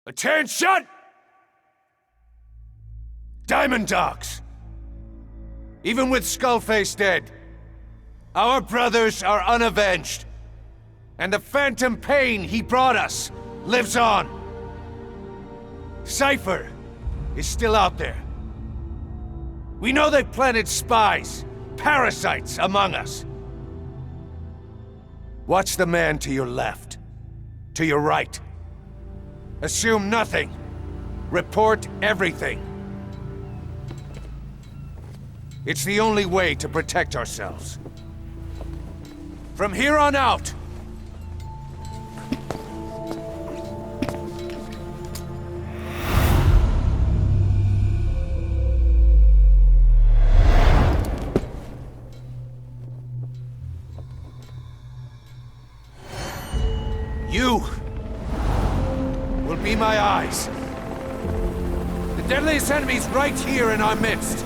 Attention! Diamond Dogs! Even with Skullface dead, our brothers are unavenged. And the phantom pain he brought us lives on. Cypher is still out there. We know they've planted spies, parasites among us. Watch the man to your left, to your right. Assume nothing. Report everything. It's the only way to protect ourselves. From here on out, you will be my eyes. The deadliest enemy's right here in our midst.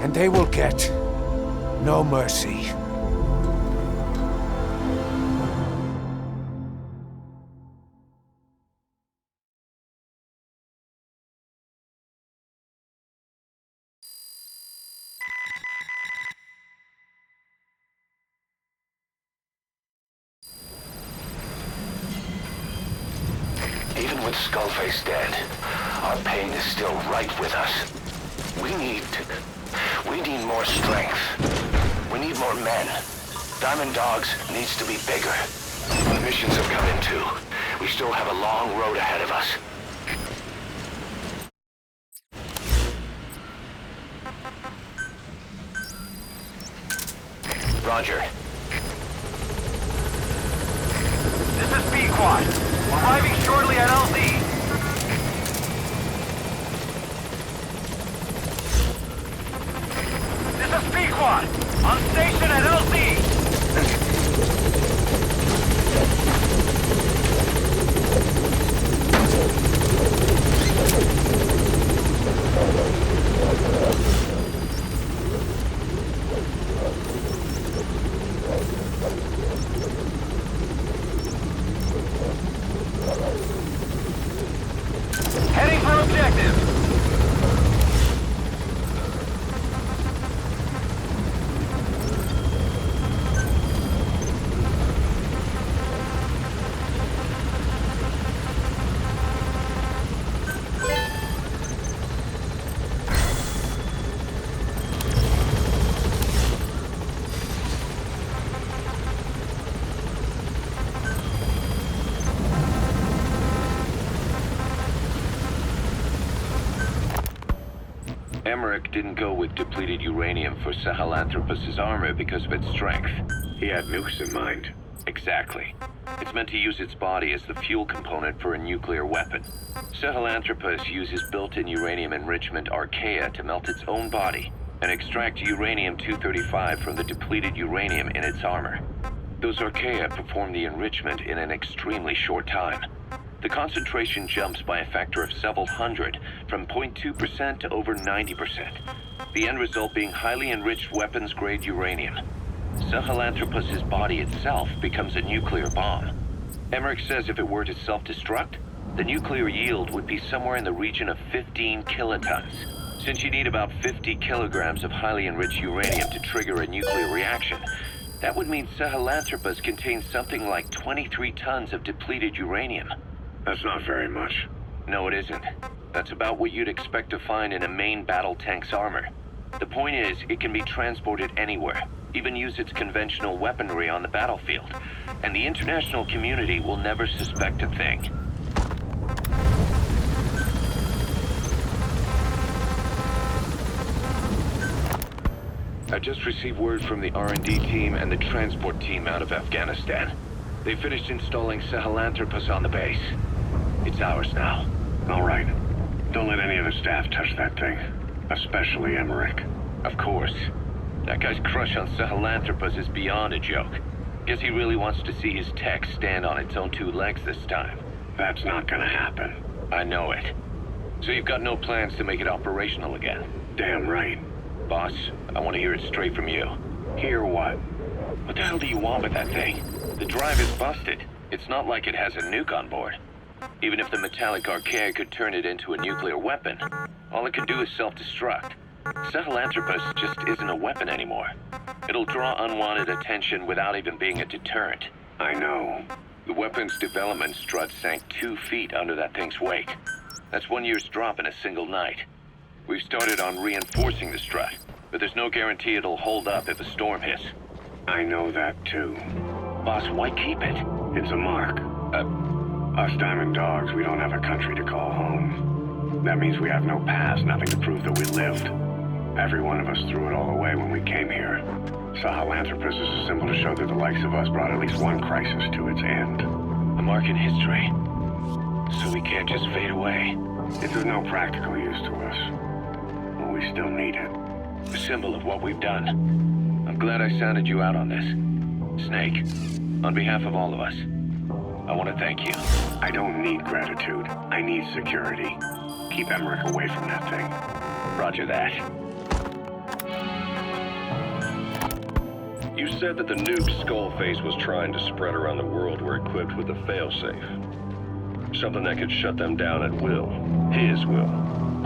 And they will get no mercy. Even with Skullface dead, our pain is still right with us. We need more strength. We need more men. Diamond Dogs needs to be bigger. The missions have come in too. We still have a long road ahead of us. Roger. This is B-Quad. Arriving shortly at LZ. This is B-Quad. On station at LZ. Heading for objective. Emmerich didn't go with depleted uranium for Sahelanthropus' armor because of its strength. He had nukes in mind. Exactly. It's meant to use its body as the fuel component for a nuclear weapon. Sahelanthropus uses built-in uranium enrichment archaea to melt its own body and extract uranium-235 from the depleted uranium in its armor. Those archaea perform the enrichment in an extremely short time. The concentration jumps by a factor of several hundred, from 0.2% to over 90%. The end result being highly enriched weapons-grade uranium. Sahelanthropus' body itself becomes a nuclear bomb. Emmerich says if it were to self-destruct, the nuclear yield would be somewhere in the region of 15 kilotons. Since you need about 50 kilograms of highly enriched uranium to trigger a nuclear reaction, that would mean Sahelanthropus contains something like 23 tons of depleted uranium. That's not very much. No, it isn't. That's about what you'd expect to find in a main battle tank's armor. The point is, it can be transported anywhere, even use its conventional weaponry on the battlefield, and the international community will never suspect a thing. I just received word from the R&D team and the transport team out of Afghanistan. They finished installing Sahelanthropus on the base. It's ours now. All right. Don't let any of the staff touch that thing. Especially Emmerich. Of course. That guy's crush on Sahelanthropus is beyond a joke. Guess he really wants to see his tech stand on its own two legs this time. That's not gonna happen. I know it. So you've got no plans to make it operational again? Damn right. Boss, I want to hear it straight from you. Hear what? What the hell do you want with that thing? The drive is busted. It's not like it has a nuke on board. Even if the metallic archaea could turn it into a nuclear weapon, all it can do is self-destruct. Sahelanthropus just isn't a weapon anymore. It'll draw unwanted attention without even being a deterrent. I know. The weapon's development strut sank 2 feet under that thing's weight. That's 1 year's drop in a single night. We've started on reinforcing the strut, but there's no guarantee it'll hold up if a storm hits. I know that too. Boss, why keep it? It's a mark. Us Diamond Dogs, we don't have a country to call home. That means we have no past, nothing to prove that we lived. Every one of us threw it all away when we came here. Sahelanthropus is a symbol to show that the likes of us brought at least one crisis to its end. A mark in history. So we can't just fade away. It's of no practical use to us, but we still need it. A symbol of what we've done. I'm glad I sounded you out on this. Snake, on behalf of all of us, I want to thank you. I don't need gratitude. I need security. Keep Emmerich away from that thing. Roger that. You said that the nuke Skullface was trying to spread around the world were equipped with a failsafe. Something that could shut them down at will. His will.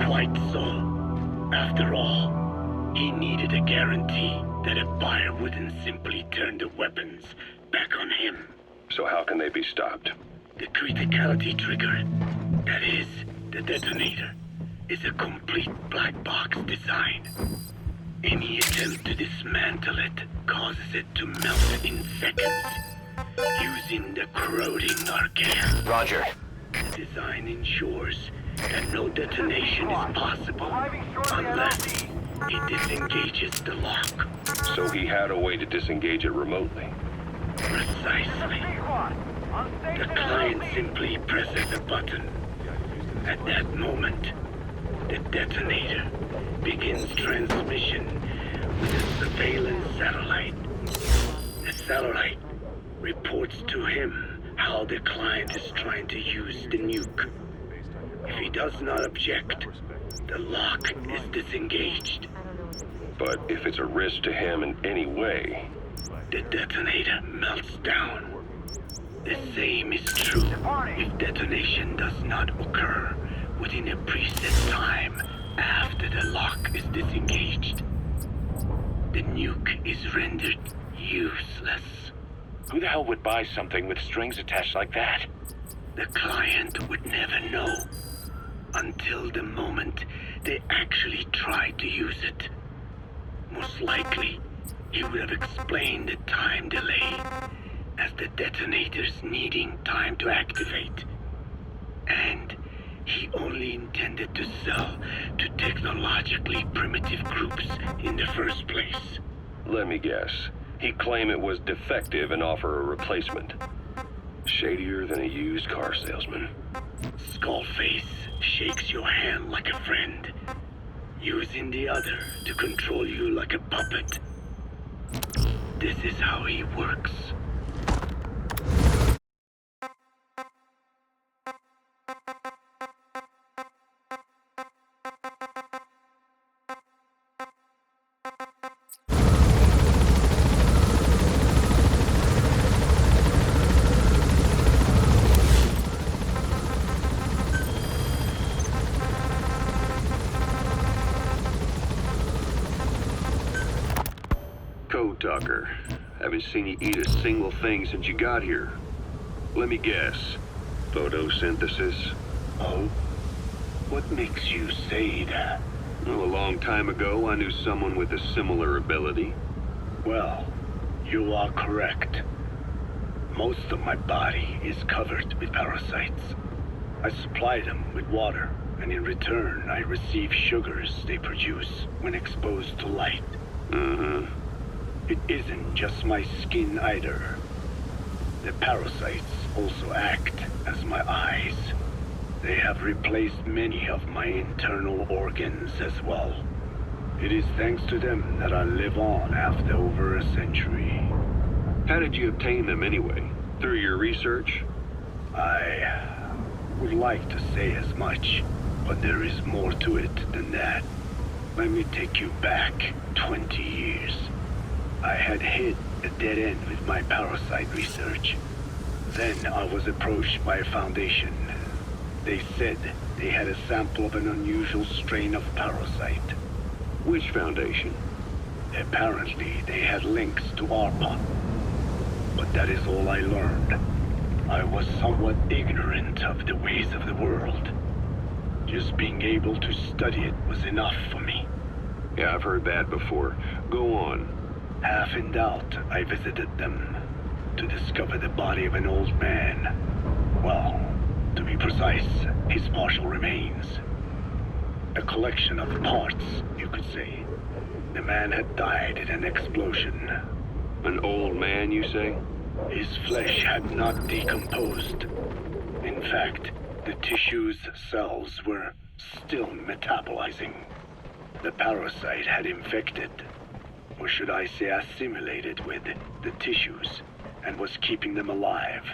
Quite so. After all, he needed a guarantee that a buyer wouldn't simply turn the weapons back on him. So how can they be stopped? The criticality trigger, that is, the detonator, is a complete black box design. Any attempt to dismantle it causes it to melt in seconds, using the corroding archaea. Roger. The design ensures that no detonation is possible unless it disengages the lock. So he had a way to disengage it remotely. Precisely. The client simply presses a button. At that moment, the detonator begins transmission with a surveillance satellite. The satellite reports to him how the client is trying to use the nuke. If he does not object, the lock is disengaged. But if it's a risk to him in any way... The detonator melts down. The same is true if detonation does not occur within a preset time after the lock is disengaged. The nuke is rendered useless. Who the hell would buy something with strings attached like that? The client would never know until the moment they actually tried to use it. Most likely, he would have explained the time delay as the detonators needing time to activate. And he only intended to sell to technologically primitive groups in the first place. Let me guess. He'd claim it was defective and offer a replacement. Shadier than a used car salesman. Skullface shakes your hand like a friend, using the other to control you like a puppet. This is how he works. Code Talker. Haven't seen you eat a single thing since you got here. Let me guess. Photosynthesis? Oh? What makes you say that? Well, a long time ago, I knew someone with a similar ability. Well, you are correct. Most of my body is covered with parasites. I supply them with water, and in return, I receive sugars they produce when exposed to light. It isn't just my skin either. The parasites also act as my eyes. They have replaced many of my internal organs as well. It is thanks to them that I live on after over a century. How did you obtain them anyway? Through your research? I would like to say as much, but there is more to it than that. Let me take you back 20 years. I had hit a dead end with my parasite research. Then I was approached by a foundation. They said they had a sample of an unusual strain of parasite. Which foundation? Apparently, they had links to ARPA. But that is all I learned. I was somewhat ignorant of the ways of the world. Just being able to study it was enough for me. Yeah, I've heard that before. Go on. Half in doubt, I visited them to discover the body of an old man. Well, to be precise, his partial remains. A collection of parts, you could say. The man had died in an explosion. An old man, you say? His flesh had not decomposed. In fact, the tissue's cells were still metabolizing. The parasite had infected, or should I say assimilated with, the tissues, and was keeping them alive.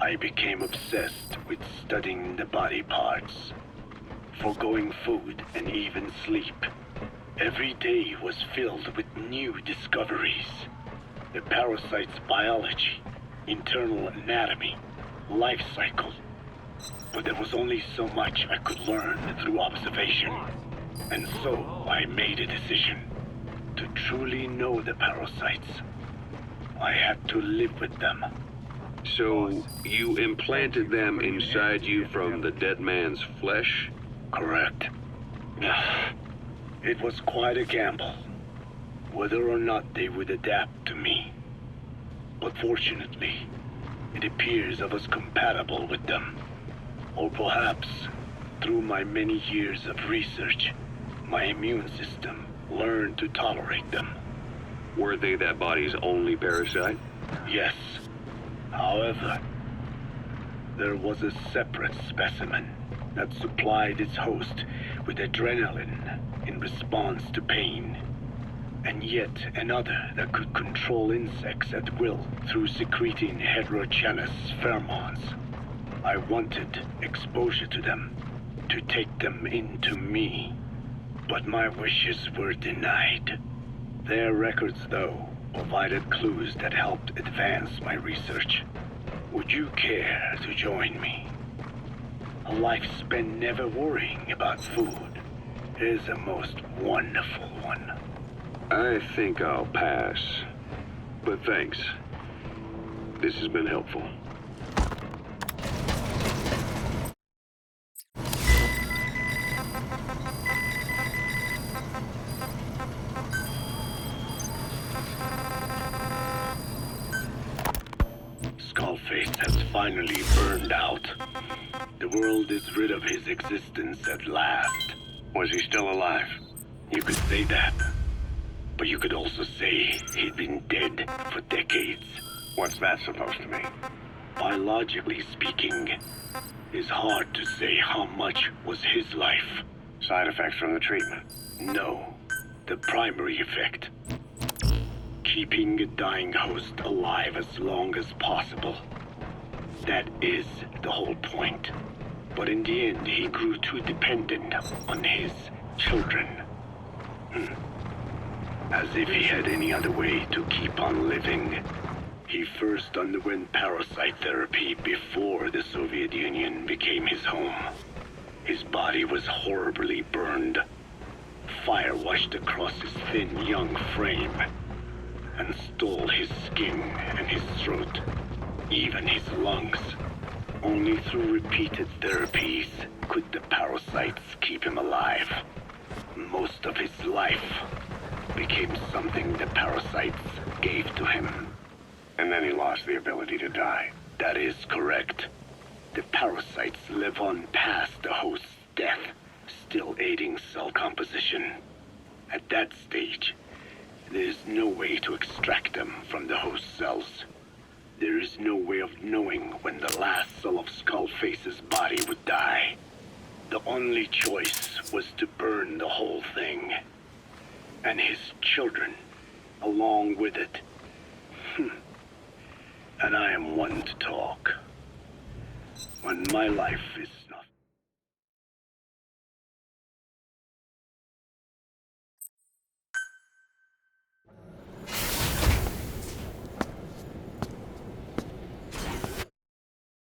I became obsessed with studying the body parts, foregoing food and even sleep. Every day was filled with new discoveries. The parasite's biology, internal anatomy, life cycle. But there was only so much I could learn through observation. And so I made a decision. To truly know the parasites, I had to live with them. So, you implanted them inside you from the dead man's flesh? Correct. It was quite a gamble, whether or not they would adapt to me. But fortunately, it appears I was compatible with them. Or perhaps, through my many years of research, my immune system learned to tolerate them. Were they that body's only parasite? Yes. However, there was a separate specimen that supplied its host with adrenaline in response to pain, and yet another that could control insects at will through secreting heterogeneous pheromones. I wanted exposure to them, to take them into me, but my wishes were denied. Their records, though, provided clues that helped advance my research. Would you care to join me? A life spent never worrying about food is a most wonderful one. I think I'll pass. But thanks. This has been helpful. Skullface has finally burned out. The world is rid of his existence at last. Was he still alive? You could say that. But you could also say he'd been dead for decades. What's that supposed to mean? Biologically speaking, it's hard to say how much was his life. Side effects from the treatment? No, the primary effect. Keeping a dying host alive as long as possible. That is the whole point. But in the end, he grew too dependent on his children. As if he had any other way to keep on living. He first underwent parasite therapy before the Soviet Union became his home. His body was horribly burned. Fire washed across his thin young frame and stole his skin and his throat, even his lungs. Only through repeated therapies could the parasites keep him alive. Most of his life became something the parasites gave to him. And then he lost the ability to die. That is correct. The parasites live on past the host's death, still aiding cell composition. At that stage, there is no way to extract them from the host cells. There is no way of knowing when the last cell of Skullface's body would die. The only choice was to burn the whole thing. And his children, along with it. And I am one to talk. When my life is